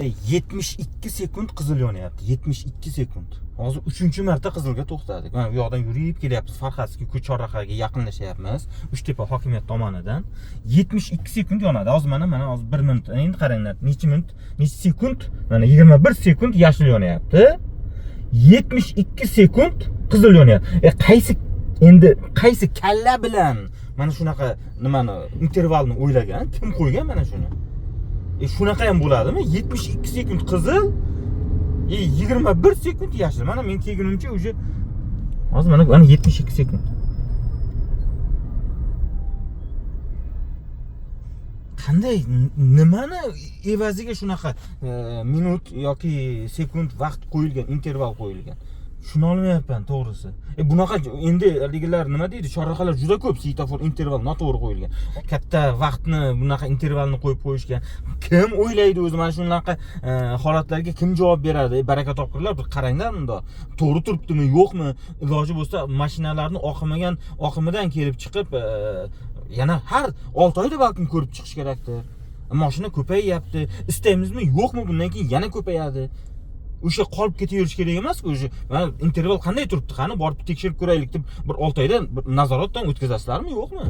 72 sekund qizil yonyapti. 72 sekund. Hozir 3-marta qizilga to'xtadik. Mana bu yoqdan yurib kelyapmiz. Farxatskiy ko'cha-chorrahaga yaqinlashyapmiz. Uchtepa hokimiyat tomonidan 72 sekund yonadi. Hozir mana hozir 1 minut. Endi qaranglar, necha minut, necha sekund? Mana 21 sekund yashil yonyapti. 72 sekund qizil yonyapti. Qaysi kalla bilan mana shunaqa nimani intervalni o'ylagan? Kim qo'ygan mana shuni? Shunaqa ham bo'ladimi? 72 sekund qizil, 21 sekund yashil. Mana men kelgunimcha уже hozir mana 72 sekund. Qanday nimani evaziga shunaqa minut yoki sekund vaqt qo'yilgan, interval qo'yilgan? Shuni olmayapman to'g'risi. Bunaqa endi haligilar nima deydi? Chorrahalar juda ko'p, svetofor interval noto'g'ri qo'yilgan. Katta vaqtni bunaqa intervalni qo'yib qo'yishgan. Kim o'ylaydi o'zi mana shunaqa holatlarga kim javob beradi? Baraka topqirlar, bir qaranglar bunda. To'g'ri turibdimi, yo'qmi? Iloji bo'lsa mashinalarni oqimidan kelib chiqib yana har 6 oyda balkim ko'rib chiqish kerakdir. Mashina ko'payyapti. Istaymizmi, yo'qmi? Bundan keyin yana ko'payadi. O'sha qolib ketaverish kerak emas-ku, o'sha mana interval qanday turibdi? Qani borib tekshirib ko'raylik deb bir 6 oydan nazoratdan o'tkazasizlarmi, yo'qmi?